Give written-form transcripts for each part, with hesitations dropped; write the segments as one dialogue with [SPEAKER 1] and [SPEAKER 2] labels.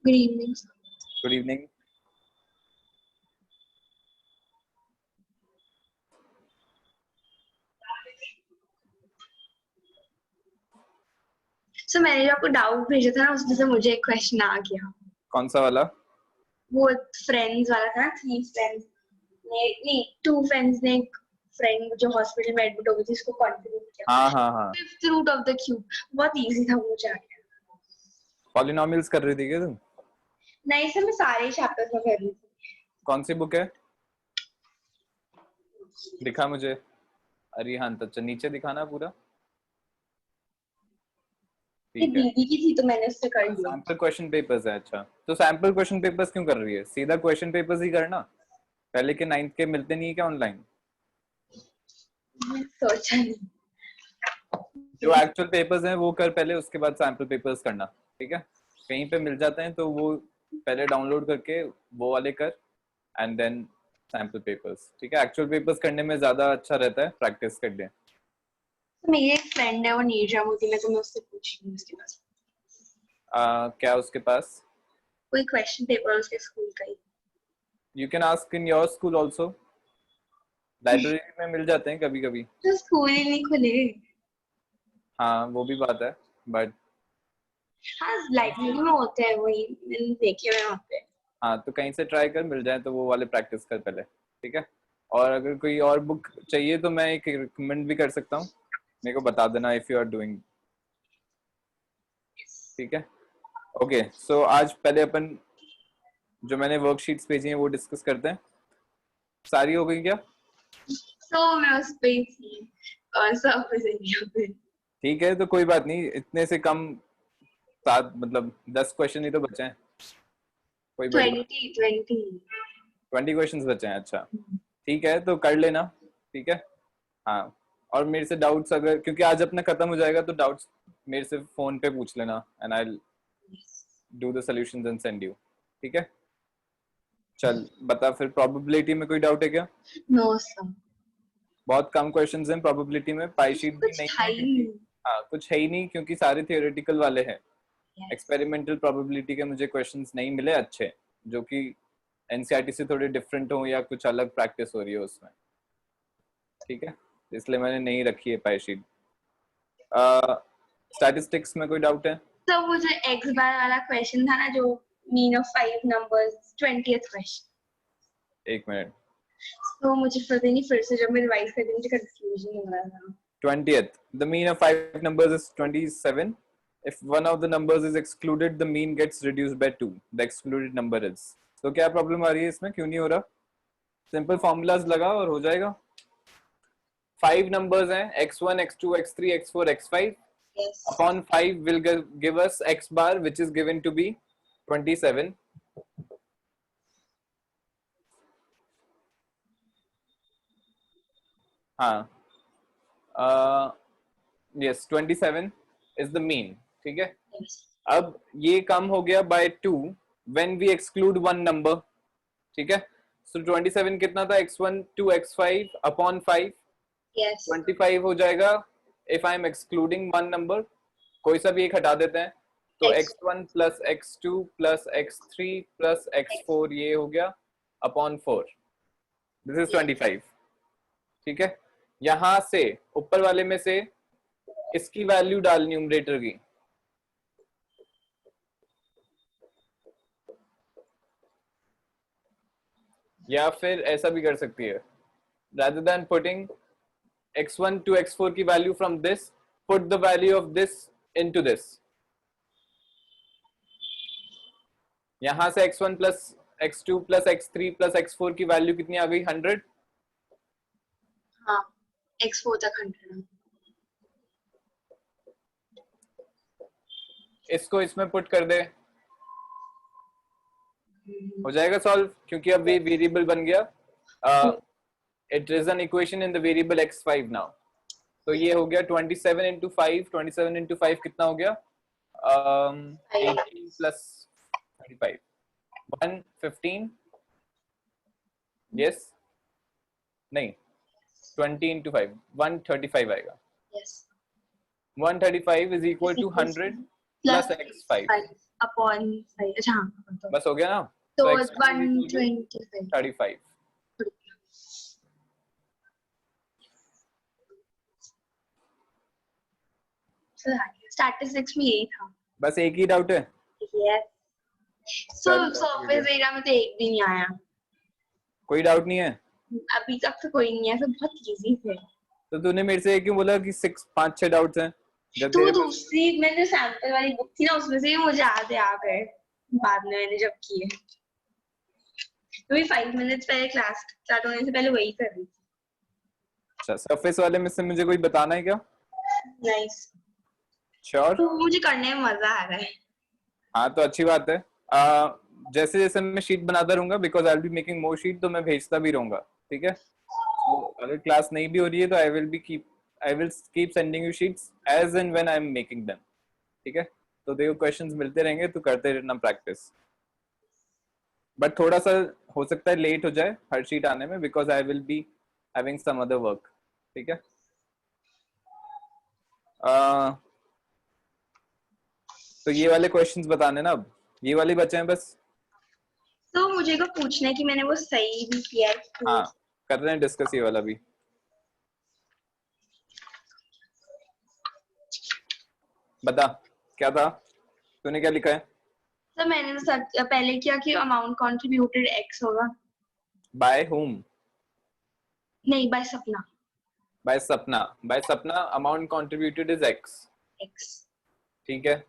[SPEAKER 1] Good evening.
[SPEAKER 2] Good evening.
[SPEAKER 1] So मैंने जो आपको डाउट भेजा था ना उसमें से मुझे एक क्वेश्चन आ गया।
[SPEAKER 2] कौन सा वाला?
[SPEAKER 1] वो फ्रेंड्स वाला था ना, 3 फ्रेंड्स ने नहीं 2 फ्रेंड्स ने एक फ्रेंड जो हॉस्पिटल में एडमिट हो गई थी उसको कंट्रीब्यूट किया।
[SPEAKER 2] हाँ।
[SPEAKER 1] Fifth root of the cube बहुत इजी था, मुझे आ गया।
[SPEAKER 2] पॉलिनोमियल्स कर रही थी क्या तुम?
[SPEAKER 1] नहीं सर, मैं सारे चैप्टर्स में कर रही थी।
[SPEAKER 2] कौन सी बुक है? दिखा मुझे। अरिहंत, अच्छा नीचे दिखाना पूरा। ठीक है।
[SPEAKER 1] दीदी की थी तो मैंने उससे कर लिया।
[SPEAKER 2] सैंपल क्वेश्चन पेपर्स है। अच्छा, तो सैंपल क्वेश्चन पेपर्स क्यों कर रही है? सीधा क्वेश्चन पेपर्स ही करना। पहले के 9th के मिलते नहीं है क्या ऑनलाइन?
[SPEAKER 1] सोचा नहीं।
[SPEAKER 2] जो एक्चुअल पेपर्स हैं वो कर पहले, उसके बाद सैंपल पेपर्स करना। ठीक है, कहीं पे मिल जाते हैं तो वो पहले डाउनलोड करके वो वाले कर, एंड देन सैंपल पेपर्स। ठीक है, एक्चुअल पेपर्स करने में ज्यादा अच्छा रहता है प्रैक्टिस करने।
[SPEAKER 1] तो मेरी एक फ्रेंड है वो नीरजा मोदी में, तो मैं उससे पूछ रही हूँ उसके पास
[SPEAKER 2] क्या उसके पास?
[SPEAKER 1] कोई क्वेश्चन पेपर उसके स्कूल का ही।
[SPEAKER 2] You can ask in your school also. Library में मिल जाते हैं कभी कभी।
[SPEAKER 1] तो स्कूल ही नहीं खुले।
[SPEAKER 2] हाँ वो भी बात है, बट
[SPEAKER 1] हाँ लाइब्रेरी में होते हैं, वही मैंने देखे हुए वहाँ पे।
[SPEAKER 2] हाँ तो कहीं से ट्राई कर, मिल जाए तो वो वाले प्रैक्टिस कर पहले। ठीक है, और अगर कोई और बुक चाहिए तो मैं एक रिकमेंड भी कर सकता हूँ, मेरे को बता देना इफ यू आर डूइंग। ठीक है, ओके। सो आज पहले अपन जो मैंने वर्कशीट्स भेजी हैं वो डिस्कस करते हैं। सारी हो गई क्या?
[SPEAKER 1] तो मैं उस पे ही थी और सब पे पे।
[SPEAKER 2] ठीक है, तो कोई बात नहीं, इतने से कम 7 मतलब 10 क्वेश्चन ही तो बचे हैं, कोई बड़ी बात।
[SPEAKER 1] 20
[SPEAKER 2] 20 क्वेश्चन बचे हैं, अच्छा ठीक है, तो कर लेना। ठीक है, हाँ। और मेरे से डाउट्स अगर, क्योंकि आज अपना खत्म हो जाएगा, तो डाउट्स मेरे से फोन पे पूछ लेना, and I do the solutions and send you. ठीक है, चल बता फिर, प्रोबेबिलिटी में कोई डाउट है क्या?
[SPEAKER 1] नो सर,
[SPEAKER 2] बहुत कम क्वेश्चंस हैं प्रोबेबिलिटी में, पाई शीट भी
[SPEAKER 1] कुछ
[SPEAKER 2] नहीं
[SPEAKER 1] था
[SPEAKER 2] है
[SPEAKER 1] ही
[SPEAKER 2] क्योंकि
[SPEAKER 1] नहीं।
[SPEAKER 2] हाँ कुछ है ही नहीं, क्योंकि सारे थियोरेटिकल वाले हैं।
[SPEAKER 1] Yes.
[SPEAKER 2] एक्सपेरिमेंटल प्रोबेबिलिटी के मुझे क्वेश्चंस नहीं मिले अच्छे, जो कि एनसीईआरटी से थोड़े डिफरेंट हो या कुछ अलग प्रैक्टिस हो रही है उसमें। ठीक है, इसलिए मैंने नहीं रखी है पाई शीट। स्टैटिस्टिक्स में कोई डाउट है?
[SPEAKER 1] तो वो जो एक्स बार वाला क्वेश्चन था ना, जो mean of 5 numbers, 20th question.
[SPEAKER 2] एक मिनट।
[SPEAKER 1] तो मुझे पता नहीं, फिर से जब मैं रिवाइज कर रही मुझे कंफ्यूजन हो रहा था।
[SPEAKER 2] 20th, the mean of 5 numbers is 27. If one of the numbers is excluded, the mean gets reduced by 2. The excluded number is. तो क्या प्रॉब्लम आ रही है इसमें, क्यों नहीं हो रहा? सिंपल फॉर्मूलाज लगा और हो जाएगा। 5 numbers हैं, x1 x2 x3 x4 x5
[SPEAKER 1] Yes.
[SPEAKER 2] upon 5 will give us x bar, which is given to be 27. हाँ, yes 27 is the mean. ठीक है,
[SPEAKER 1] Yes.
[SPEAKER 2] अब ये कम हो गया by 2 when we exclude one number. ठीक है, so 27 कितना था, x1 to x5 upon 5.
[SPEAKER 1] Yes.
[SPEAKER 2] 25 हो जाएगा if I am excluding one number, कोई सा भी एक हटा देते हैं, तो x1 plus x2 plus x3 plus x4 ये हो गया upon 4. This is 25. ठीक है, यहां से ऊपर वाले में से इसकी वैल्यू डाल न्यूमरेटर की, या फिर ऐसा भी कर सकती है, rather than putting x1 to x4 की value from this, put the value of this into this. यहां से x1 plus x2 plus x3 plus x4 की वैल्यू कितनी आ गई, 100.
[SPEAKER 1] हाँ, x4 तक 100।
[SPEAKER 2] इसको इसमें पुट कर दे, हो जाएगा सॉल्व, क्योंकि अब ये वेरिएबल बन गया। It is an equation in the variable x5 now. तो ये हो गया 27 into 5, 27 into 5 कितना हो गया, 18 plus 35, 115, yes, नहीं 20 into 5, 135 आएगा।
[SPEAKER 1] Yes.
[SPEAKER 2] 135 is equal to 100 plus x5
[SPEAKER 1] upon 5। अच्छा हाँ तो
[SPEAKER 2] बस हो गया ना।
[SPEAKER 1] तो
[SPEAKER 2] x5 is equal to
[SPEAKER 1] 125।
[SPEAKER 2] 35।
[SPEAKER 1] Statistics में यही था।
[SPEAKER 2] बस एक ही डाउट है।
[SPEAKER 1] यस सो सरफेस एरिया में तो एक भी नहीं आया।
[SPEAKER 2] कोई डाउट नहीं है
[SPEAKER 1] अभी तक तो कोई नहीं है, सब बहुत इजी थे।
[SPEAKER 2] तो तूने मेरे से क्यों बोला कि 5-6 डाउट्स हैं जब
[SPEAKER 1] तो
[SPEAKER 2] तेरे पास।
[SPEAKER 1] दूसरी मैंने सैंपल वाली बुक थी ना, उसमें से भी मुझे आधे आ गए बाद में मैंने जब किए। तो 5 मिनट्स पहले क्लास स्टार्ट होने से पहले वही कर रही थी।
[SPEAKER 2] अच्छा सरफेस वाले में से मुझे कोई बताना है क्या?
[SPEAKER 1] नाइस।
[SPEAKER 2] श्योर?
[SPEAKER 1] तो मुझे करने में मजा आ रहा है।
[SPEAKER 2] हाँ तो अच्छी बात है। जैसे जैसे मैं शीट बनाता रहूंगा because I will be making more sheet, तो मैं भेजता भी रहूंगा, ठीक है। तो अगर क्लास नहीं भी हो रही है तो I will keep sending you sheets as and when I am making them, ठीक है। तो देखो क्वेश्चंस मिलते रहेंगे तो करते रहना प्रैक्टिस। बट थोड़ा सा हो सकता है लेट हो जाए हर शीट आने में because I will be having some other work, ठीक है। तो ये वाले क्वेश्चंस बताने ना, अब ये वाले बचे हैं बस।
[SPEAKER 1] तो मुझे को पूछना है कि मैंने वो सही भी किया है।
[SPEAKER 2] हाँ कर रहे हैं डिस्कस ये वाला भी। बता क्या था, तूने क्या लिखा है?
[SPEAKER 1] तो मैंने तो पहले किया कि अमाउंट कंट्रीब्यूटेड x होगा।
[SPEAKER 2] By whom?
[SPEAKER 1] नहीं, बाय सपना।
[SPEAKER 2] बाय सपना। बाय सपना अमाउंट कंट्रीब्यूटेड इज
[SPEAKER 1] x।
[SPEAKER 2] ठीक है।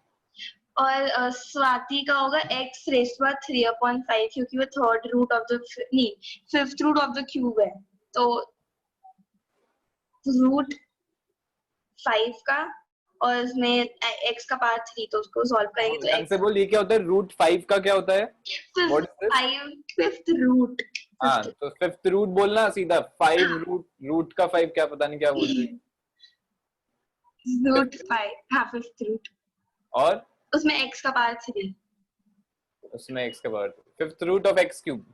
[SPEAKER 1] और स्वाति का होगा x रेज़ टू 3/5 क्योंकि वो थर्ड रूट ऑफ द नहीं fifth root of the cube है। तो रूट 5 का और उसमें x का पावर 3, तो उसको सॉल्व करेंगे तो
[SPEAKER 2] ढंग से बोल, ये क्या होता है? रूट 5 का क्या होता है? What is this?
[SPEAKER 1] Fifth root.
[SPEAKER 2] हाँ तो फिफ्थ रूट बोलना सीधा। 5 रूट का 5 क्या, पता नहीं क्या बोल रही है।
[SPEAKER 1] रूट 5, हाँ फिफ्थ रूट।
[SPEAKER 2] और
[SPEAKER 1] उसमें x का पावर 3,
[SPEAKER 2] उसमें x का power fifth root of x cube.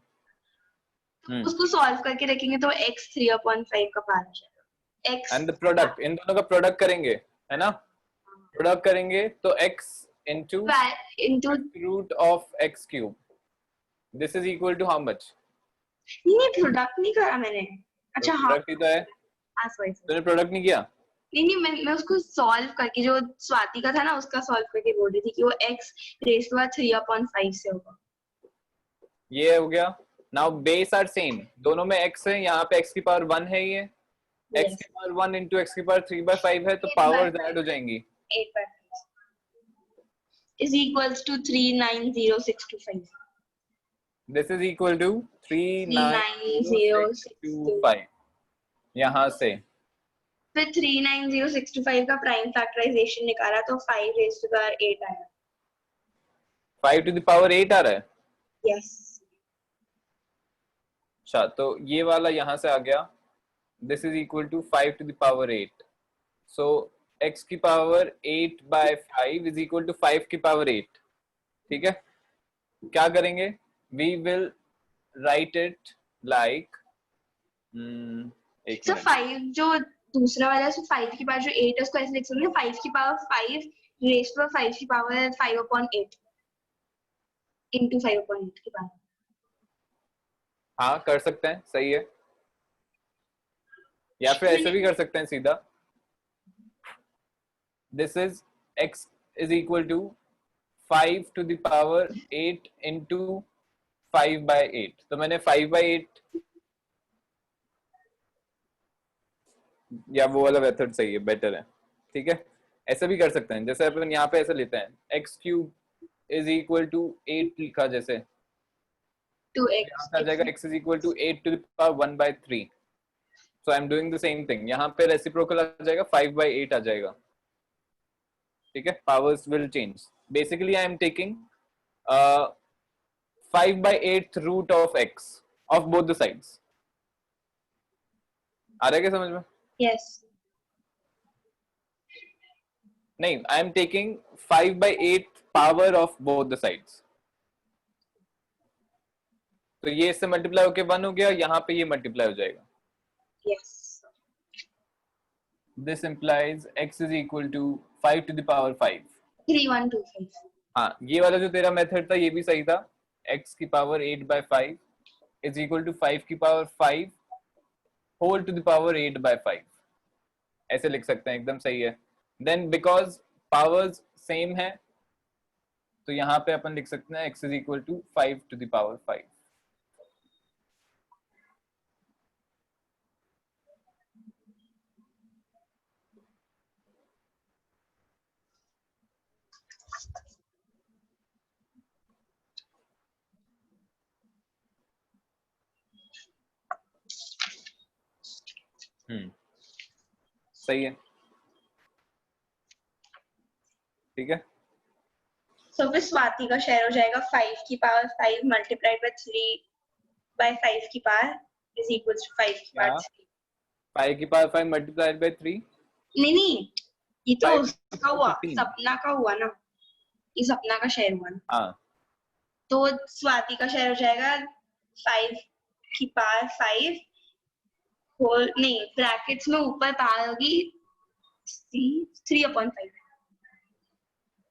[SPEAKER 1] उसको सॉल्व करके रखेंगे तो x 3/5 का पावर आ जाएगा। x
[SPEAKER 2] एंड द प्रोडक्ट, इन दोनों का प्रोडक्ट करेंगे, है ना। प्रोडक्ट करेंगे तो x into root of x cube, this is equal to how much?
[SPEAKER 1] नहीं प्रोडक्ट नहीं करा मैंने। अच्छा हाँ
[SPEAKER 2] प्रोडक्ट ही तो है।
[SPEAKER 1] हाँ सॉरी
[SPEAKER 2] तूने प्रोडक्ट नहीं किया?
[SPEAKER 1] नहीं मैं उसको सॉल्व करके, जो स्वाति का था ना उसका सॉल्व करके बोल रही थी कि वो x रेज़ टू 3/5 से होगा।
[SPEAKER 2] ये हो गया। नाउ बेस आर सेम, दोनों में x है, यहाँ पे x की पावर 1 है, ये x की पावर 1 इंटू x की पावर 3/5 है, तो पावर्स ऐड हो जाएंगी।
[SPEAKER 1] 8/5 is equals to 390,625.
[SPEAKER 2] This is equal to 390,625। यहाँ से
[SPEAKER 1] फिर 390,625 का प्राइम फैक्टराइजेशन निकाला तो 5 रेज़ टू द पावर 8 आया।
[SPEAKER 2] 5 टू द पावर 8 आ रहा है।
[SPEAKER 1] यस
[SPEAKER 2] अच्छा तो ये वाला यहाँ से आ गया, this is equal to 5 to the power 8। So x की पावर 8/5 इज इक्वल टू 5 की पावर 8, ठीक है। क्या करेंगे? We will write it like
[SPEAKER 1] so 5 जो दूसरा वाला है, सो 5 की पावर जो 8 है उसको ऐसे लिख सकते हैं 5 की पावर 5 रेज़ टू 5 की पावर 5/8 into 5/8 की पावर।
[SPEAKER 2] हाँ कर सकते हैं, सही है। या फिर ऐसे भी कर सकते हैं सीधा, this is x is equal to 5 to the power 8 into 5/8। तो मैंने 5/8, या वो वाला मेथड सही है, बेटर है, ठीक है। ऐसा भी कर सकते हैं, जैसे अपन यहाँ पे ऐसे लेते हैं x cube is equal to 8 लिखा, जैसे
[SPEAKER 1] 2x
[SPEAKER 2] आ जाएगा x is equal to 8 to the power 1/3। So I am doing the same thing, यहाँ पे रेसिप्रोकल आ जाएगा, 5/8 आ जाएगा, ठीक है। Powers will change. Basically I am taking 5/8 root of x of both the sides. आ रहा है क्या समझ में?
[SPEAKER 1] यस
[SPEAKER 2] नहीं, I am taking 5/8 power of both the sides. तो ये इससे मल्टीप्लाई होके 1 हो गया, यहाँ पे ये मल्टीप्लाई हो जाएगा।
[SPEAKER 1] Yes
[SPEAKER 2] this implies x is equal to 5 to the power 5।
[SPEAKER 1] 3125।
[SPEAKER 2] हाँ, ये वाला जो तेरा मेथड था ये भी सही था। x की पावर 8/5 इज इक्वल टू 5 की power 5 whole to the power 8/5, ऐसे लिख सकते हैं, एकदम सही है। देन बिकॉज पावर्स सेम है तो यहाँ पे अपन लिख सकते हैं x is equal to 5 to the power 5। सही है, ठीक है।
[SPEAKER 1] सो फिर स्वाति का शेयर हो जाएगा 5 की पावर 5 मल्टीप्लाइड बाय 3/5 की पावर इज इक्वल टू 5 की
[SPEAKER 2] क्या
[SPEAKER 1] पावर 3।
[SPEAKER 2] 5 की पावर 5 मल्टीप्लाइड बाय 3,
[SPEAKER 1] नहीं, ये तो
[SPEAKER 2] 5
[SPEAKER 1] उसका हुआ,
[SPEAKER 2] 15।
[SPEAKER 1] सपना का हुआ ना, ये सपना का शेयर हुआ ना।
[SPEAKER 2] हाँ,
[SPEAKER 1] तो स्वाति का शेयर हो जाएगा 5 की पावर 5 होल, नहीं ब्रैकेट्स में ऊपर पावर होगी 3/5।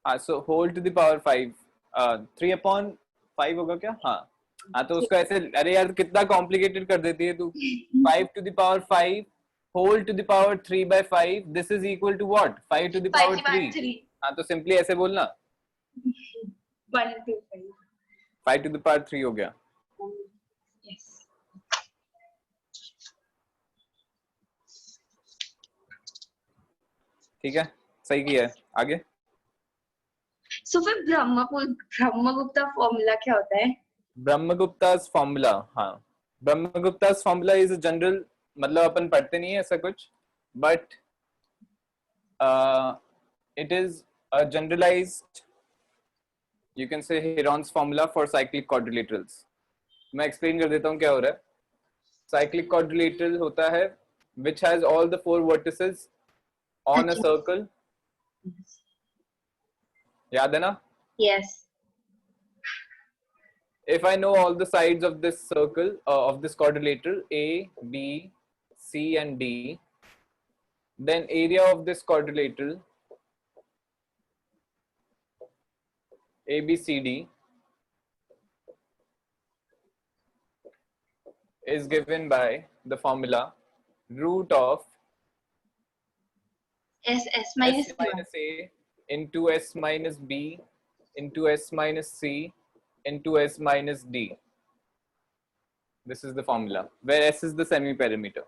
[SPEAKER 2] हाँ, so whole to the power 5, 3/5 होगा क्या? हाँ, तो उसको ऐसे, अरे यार कितना कॉम्प्लिकेटेड कर देती है तू। 5 to the power 5 whole to the power 3/5 this is equal to what? 5 to the
[SPEAKER 1] 5
[SPEAKER 2] power
[SPEAKER 1] की पावर
[SPEAKER 2] 3।
[SPEAKER 1] 3
[SPEAKER 2] हाँ, तो सिंपली ऐसे बोलना
[SPEAKER 1] 125।
[SPEAKER 2] 5 टू द पावर 3 हो गया।
[SPEAKER 1] यस।
[SPEAKER 2] ठीक है, सही किया है। आगे
[SPEAKER 1] सो फिर ब्रह्मगुप्ता फॉर्मूला क्या होता है?
[SPEAKER 2] ब्रह्मगुप्ता's फॉर्मूला, हाँ, ब्रह्मगुप्ता's फॉर्मूला इज अ जनरल, मतलब अपन पढ़ते नहीं है ऐसा कुछ, but it is a generalized, you can say, Heron's formula for cyclic quadrilaterals. मैं explain कर देता हूँ क्या हो रहा है। cyclic quadrilateral होता है which has all the 4 vertices on a circle, याद है ना?
[SPEAKER 1] Yes.
[SPEAKER 2] If I know all the sides of this circle, of this quadrilateral A, B, C and D, then area of this quadrilateral ABCD is given by the formula root of
[SPEAKER 1] S
[SPEAKER 2] S
[SPEAKER 1] minus
[SPEAKER 2] minus A into S minus B into S minus C into S minus D. This is the formula where S is the semi-perimeter.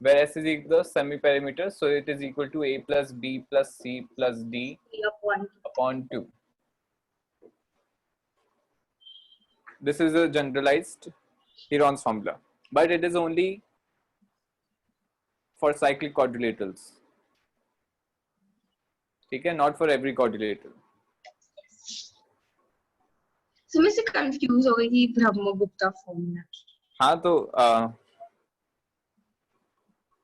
[SPEAKER 2] Where S is the semi-perimeter, so it is equal to A plus B plus C plus D upon 2. This is a generalized Heron's formula, but it is only for cyclic quadrilaterals. ठीक है, not for every quadrilateral.
[SPEAKER 1] So मैं से confuse हो गई थी Brahmagupta formula.
[SPEAKER 2] हाँ, तो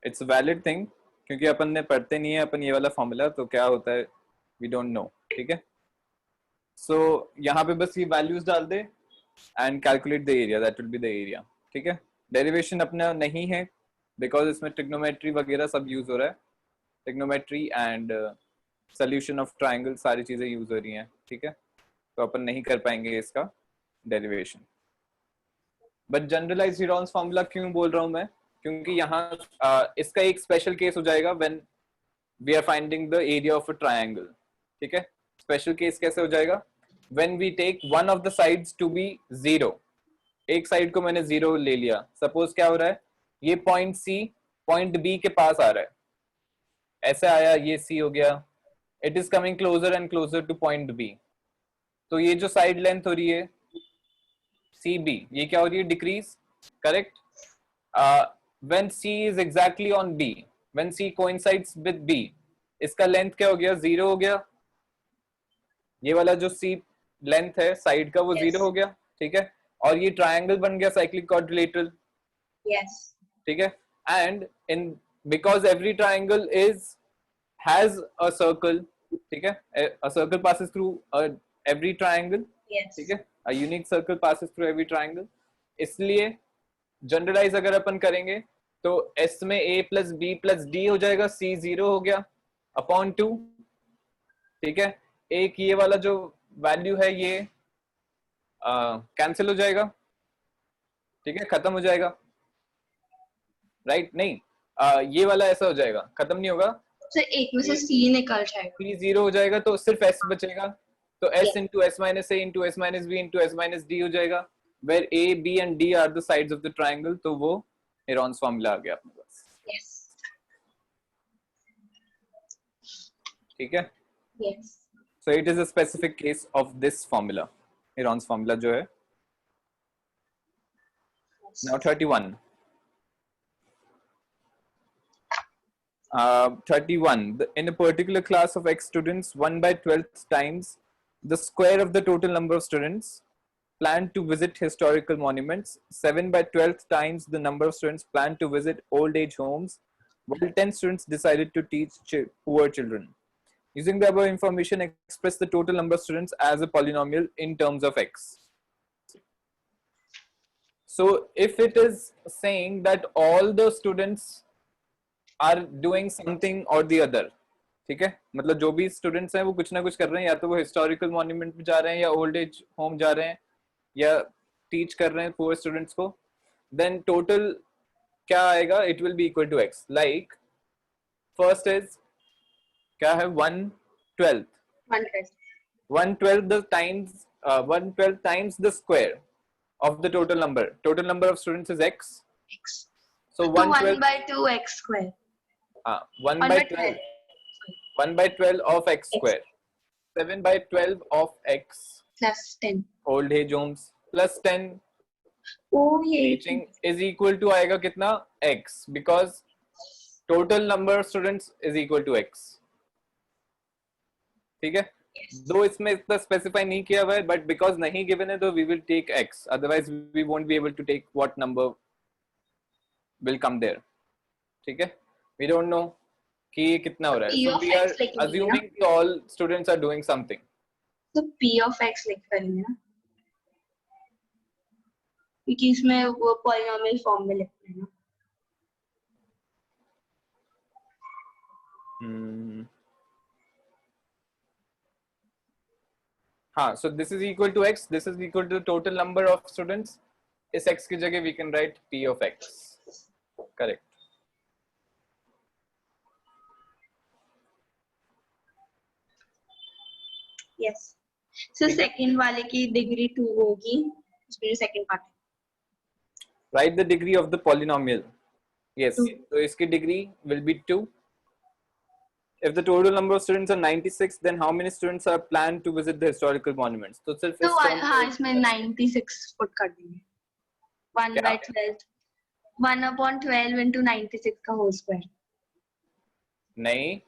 [SPEAKER 2] it's valid thing, क्योंकि अपन ने पढ़ते नहीं है अपन ये वाला फॉर्मूला, तो क्या होता है वी डोंट नो। ठीक है, सो यहाँ पे बस ये वैल्यूज डाल दे and calculate the area, that will be the area. ठीक है, डेरिवेशन अपना नहीं है बिकॉज इसमें ट्रिग्नोमेट्री वगैरह सब यूज हो रहा है, trigonometry and solution of triangle सारी चीजें यूज हो रही हैं। ठीक है, तो अपन नहीं कर पाएंगे इसका डेरिवेशन। बट जनरलाइज हीरोन्स फॉर्मूला क्यों बोल रहा हूं मैं, क्योंकि यहाँ इसका एक स्पेशल केस हो जाएगा when we are finding the area of a triangle. ठीक है, स्पेशल केस कैसे हो जाएगा? When we take one of the sides to be 0, एक साइड को मैंने 0 ले लिया, सपोज क्या हो रहा है, ये पॉइंट सी पॉइंट बी के पास आ रहा है, ऐसे आया, ये सी हो गया, it is coming closer and closer to point B, तो ये जो साइड लेंथ हो रही है CB, ये क्या हो रही है? Decrease, correct? When C is exactly on B, when C coincides with B, इसका लेंथ क्या हो गया? 0 हो गया। ये वाला जो C लेंथ है साइड का वो 0 हो गया। ठीक है, और ये ट्रायंगल बन गया साइक्लिक क्वाड्रिलेटरल।
[SPEAKER 1] Yes.
[SPEAKER 2] ठीक है, and in because every triangle has a circle, ठीक है, a circle passes through every triangle.
[SPEAKER 1] Yes.
[SPEAKER 2] ठीक है, a unique circle passes through every triangle, इसलिए जनरलाइज अगर अपन करेंगे तो S में A plus B plus D हो जाएगा, C 0 हो गया अपॉन 2। ठीक है, एक ये वाला जो वैल्यू है ये कैंसिल हो जाएगा, ठीक है, खत्म हो जाएगा, राइट? नहीं, ये वाला ऐसा हो जाएगा, खत्म नहीं होगा,
[SPEAKER 1] तो एक में से सी निकल जाएगा,
[SPEAKER 2] सी जीरो हो जाएगा, तो सिर्फ एस बचेगा, तो S
[SPEAKER 1] Yes.
[SPEAKER 2] Into S minus A into S minus B into S minus D हो जाएगा, where A B and D are the sides of the triangle, तो वो हेरॉन्स फॉर्मूला आ गया अपने पास,
[SPEAKER 1] yes,
[SPEAKER 2] ठीक है?
[SPEAKER 1] yes.
[SPEAKER 2] So it is a specific case of this formula, Heron's formula जो है. Now 31. 31. In a particular class of X students, 1 by 12th times the square of the total number of students planned to visit historical monuments, 7 by 12th times the number of students planned to visit old age homes, while 10 students decided to teach poor children. Using the above information, express the total number of students as a polynomial in terms of X. So if it is saying that all the students are doing something or the other, ठीक है, मतलब जो भी students हैं वो कुछ ना कुछ कर रहे हैं, या तो वो हिस्टोरिकल मॉन्यूमेंट में जा रहे हैं, या ओल्ड एज होम जा रहे हैं, या टीच कर रहे हैं पुअर स्टूडेंट्स को, देन टोटल क्या आएगा? It will be equal to x. Like first is क्या है? 1/12. 1/12 the times 1/12 times the square of the total number. Total number of students is x.
[SPEAKER 1] X.
[SPEAKER 2] So
[SPEAKER 1] So
[SPEAKER 2] 1/12
[SPEAKER 1] 1 by 2 x square.
[SPEAKER 2] 1
[SPEAKER 1] 1
[SPEAKER 2] by
[SPEAKER 1] by
[SPEAKER 2] 12. 1 by 12 of x square. 7 by 12 of x.
[SPEAKER 1] Plus 10.
[SPEAKER 2] Old age homes plus 10
[SPEAKER 1] Oh ये
[SPEAKER 2] teaching is equal to आएगा कितना? x, because total number of students is equal to x. ठीक है? दो इसमें इतना specify नहीं किया हुआ है, बट बिकॉज नहीं गिवन है तो we will take x, otherwise we won't be able to take what number will come there, ठीक है? वी डोंट नो कि ये कितना हो रहा है,
[SPEAKER 1] P
[SPEAKER 2] so
[SPEAKER 1] of
[SPEAKER 2] we
[SPEAKER 1] x
[SPEAKER 2] are
[SPEAKER 1] लिखेंगे ना?
[SPEAKER 2] अज्यूमिंग कि all students are doing something.
[SPEAKER 1] तो P of x लिख करेंगे ना, क्योंकि इसमें वो पॉलिनोमियल फॉर्म में लिखते हैं ना.
[SPEAKER 2] हाँ, so this is equal to x, this is equal to the total number of students. इस x की जगह we can write p of x. Correct.
[SPEAKER 1] Yes. So second वाले की डिग्री 2 होगी, उसमें जो सेकंड पार्ट है.
[SPEAKER 2] Write the degree of the polynomial. Yes. So इसकी degree will be 2. If the total number of students are 96, then how many students are planned to visit the historical monuments? तो सिर्फ
[SPEAKER 1] तो
[SPEAKER 2] इस term
[SPEAKER 1] हाँ
[SPEAKER 2] को
[SPEAKER 1] इसमें 96 put कर देंगे. 1
[SPEAKER 2] क्या?
[SPEAKER 1] by 12. 1/12 into 96 का होल स्क्वायर.
[SPEAKER 2] नहीं,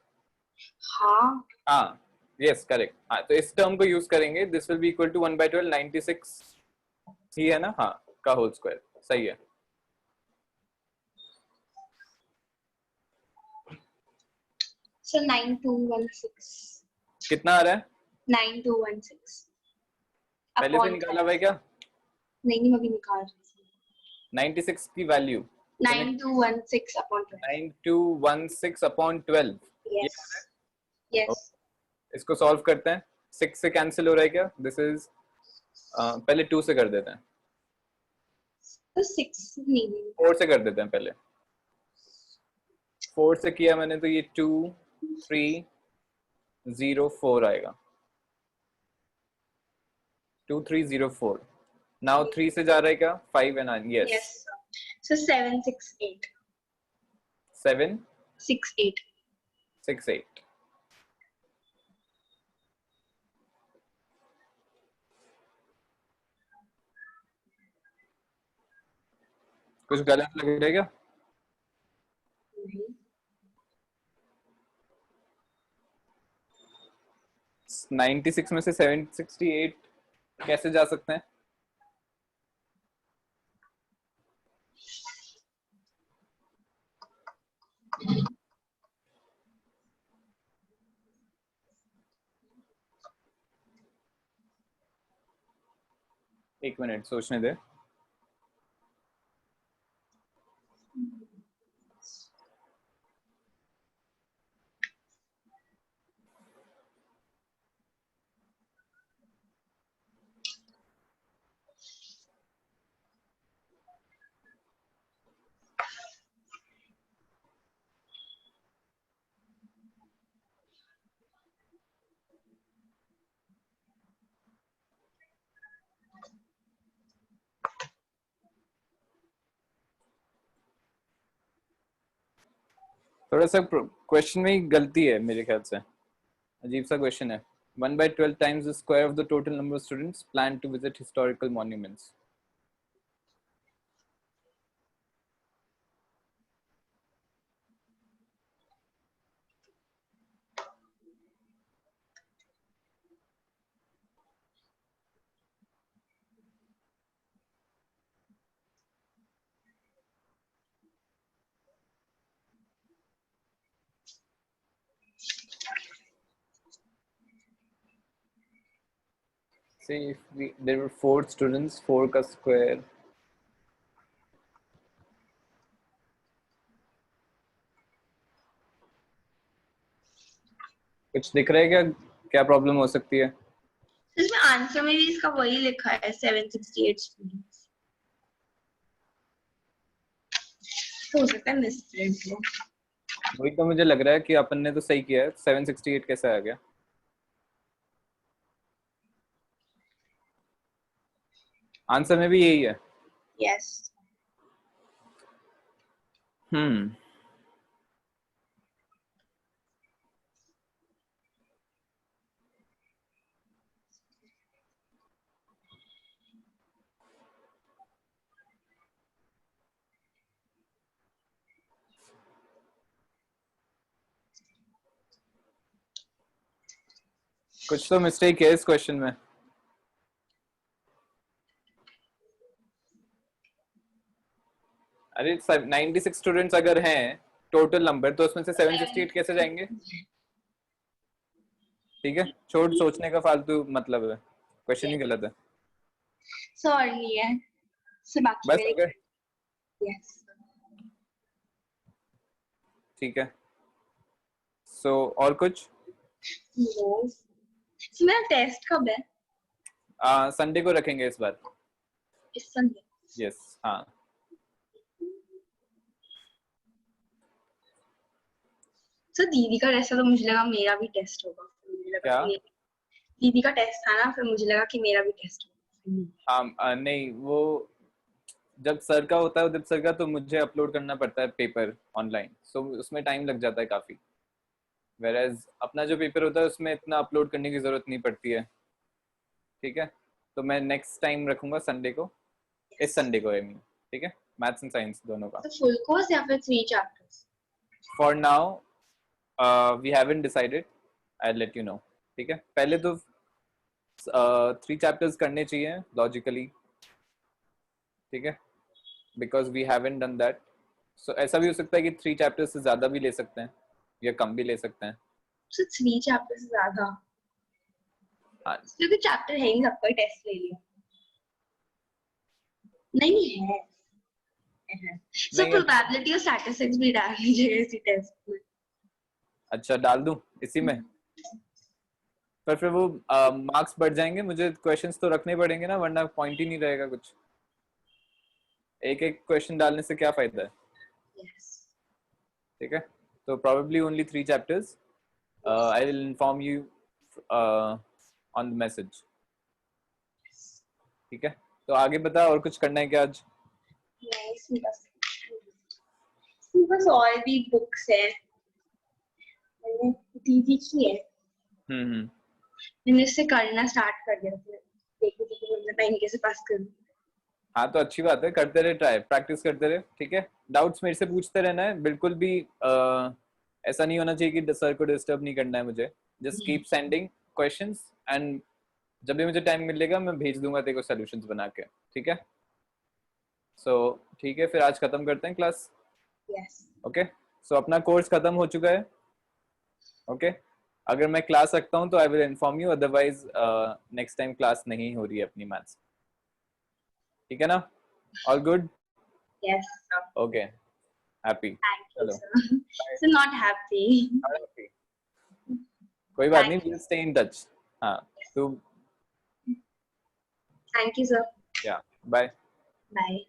[SPEAKER 1] हाँ
[SPEAKER 2] हाँ, yes, correct. हाँ, तो इस term को use करेंगे. This will be equal to 1/12, 96 ही है ना? हाँ, का whole square. सही है.
[SPEAKER 1] so 9216.
[SPEAKER 2] कितना आ रहा है?
[SPEAKER 1] 9216.
[SPEAKER 2] पहले से निकाला हुआ है क्या?
[SPEAKER 1] नहीं मैं अभी निकाल रही हूँ.
[SPEAKER 2] 96 की value
[SPEAKER 1] 9216 upon 12.
[SPEAKER 2] 9216 upon 12.
[SPEAKER 1] Yes. Yes.
[SPEAKER 2] इसको सॉल्व करते हैं. 6 से कैंसिल हो रहा है क्या? दिस इज पहले 2 से कर देते हैं.
[SPEAKER 1] तो 6 नहीं.
[SPEAKER 2] 4 से कर देते हैं पहले. 4 से किया मैंने तो ये 2 3 0 4 आएगा. 2 3 0 4. नाउ 3 से जा रहा है क्या? 5 and 9. Yes.
[SPEAKER 1] Yes. So 768.
[SPEAKER 2] 7
[SPEAKER 1] 68.
[SPEAKER 2] 6 8. कुछ गलत लग रहा है क्या?
[SPEAKER 1] नहीं.
[SPEAKER 2] 96 में से 768 कैसे जा सकते हैं? एक मिनट सोचने दे. थोड़ा सा क्वेश्चन में ही गलती है मेरे ख्याल से, अजीब सा क्वेश्चन है। 1/12 times the square of the total number of students planned to visit historical monuments. See, if there were 4 students, 4 का square, कुछ दिख रहा है क्या, क्या प्रॉब्लम हो सकती है?
[SPEAKER 1] इसमें आंसर में भी इसका वही लिखा है 768 स्टूडेंट्स, हो सकता है मिसप्रिंट हो।
[SPEAKER 2] वही तो मुझे लग रहा है कि अपन ने तो सही किया है। 768 कैसे आ गया? आंसर में भी यही है।
[SPEAKER 1] यस।
[SPEAKER 2] कुछ तो मिस्टेक है इस क्वेश्चन में। अरे 96 स्टूडेंट्स अगर हैं टोटल नंबर, तो उसमें से 768 कैसे जाएंगे? ठीक है, छोड़ सोचने का फालतू मतलब है, क्वेश्चन ही गलत है।
[SPEAKER 1] सॉरी है से बाकी
[SPEAKER 2] बस
[SPEAKER 1] मेरे
[SPEAKER 2] अगर
[SPEAKER 1] यस।
[SPEAKER 2] ठीक है, सो और कुछ?
[SPEAKER 1] So, मेरा टेस्ट कब है?
[SPEAKER 2] संडे को रखेंगे इस बार।
[SPEAKER 1] इस संडे?
[SPEAKER 2] यस, हाँ।
[SPEAKER 1] तो दीदी का टेस्ट था तो मुझे लगा मेरा भी टेस्ट होगा, मुझे लगा
[SPEAKER 2] क्या?
[SPEAKER 1] कि दीदी का टेस्ट था ना, फिर मुझे लगा कि मेरा भी टेस्ट होगा।
[SPEAKER 2] नहीं, वो जब सर का होता है उदित सर का, तो मुझे अपलोड करना पड़ता है पेपर ऑनलाइन, सो उसमें टाइम लग जाता है काफी। वेरएज अपना जो पेपर होता है उसमें इतना अपलोड करने की जरूरत नहीं पड़ती है। ठीक है, तो मैं नेक्स्ट टाइम रखूंगा संडे को, इस संडे को आई मीन। ठीक है, मैथ्स एंड साइंस दोनों का।
[SPEAKER 1] तो फुल कोर्स या फिर 3 chapters?
[SPEAKER 2] For now we haven't decided, I let you know. ठीक है, पहले तो 3 चैप्टर्स करने चाहिए लॉजिकली। ठीक है, because we haven't done that. So ऐसा भी हो सकता है कि 3 चैप्टर्स से ज्यादा भी ले सकते हैं या कम भी ले सकते हैं।
[SPEAKER 1] तो 3 चैप्टर से ज्यादा?
[SPEAKER 2] हाँ,
[SPEAKER 1] क्योंकि चैप्टर है ही, सबका टेस्ट ले लिया। नहीं है सो प्रोबेबिलिटी और स्टैटिस्टिक्स भी डाल लीजिए इसी टेस्ट में।
[SPEAKER 2] अच्छा, डाल दूं इसी में? पर फिर वो मार्क्स बढ़ जाएंगे, मुझे क्वेश्चंस तो रखने पड़ेंगे ना, वरना पॉइंट ही नहीं रहेगा कुछ। एक एक क्वेश्चन डालने से क्या फायदा है? ठीक है, तो probably only 3 chapters. I will inform you on the message. ठीक है, तो आगे बता, और कुछ करना है क्या आज?
[SPEAKER 1] नहीं, बस और भी बुक्स है, मैंने दीदी की है, मैंने इससे करना स्टार्ट कर दिया, देखो मैं टाइम कैसे पास करूं।
[SPEAKER 2] हाँ, तो अच्छी बात है, करते रहे, ट्राई प्रैक्टिस करते रहे। ठीक है, डाउट्स मेरे से पूछते रहना है, बिल्कुल भी ऐसा नहीं होना चाहिए कि सर को डिस्टर्ब नहीं करना है मुझे। Just keep sending questions and जब भी मुझे टाइम मिलेगा मैं भेज दूंगा तेरे को सॉल्यूशंस बना के। ठीक है, सो ठीक है, फिर आज खत्म करते हैं क्लास। ओके, सो अपना कोर्स खत्म हो चुका है। ओके, अगर मैं क्लास रखता हूँ तो I will inform you, otherwise next time class नहीं हो रही है अपनी मैथ्स। ठीक है ना? All good?
[SPEAKER 1] Yes
[SPEAKER 2] okay, happy? चलो,
[SPEAKER 1] सो नॉट हैप्पी,
[SPEAKER 2] कोई बात नहीं, विल स्टे इन टच। हाँ, तो
[SPEAKER 1] थैंक यू सर।
[SPEAKER 2] या बाय।
[SPEAKER 1] बाय।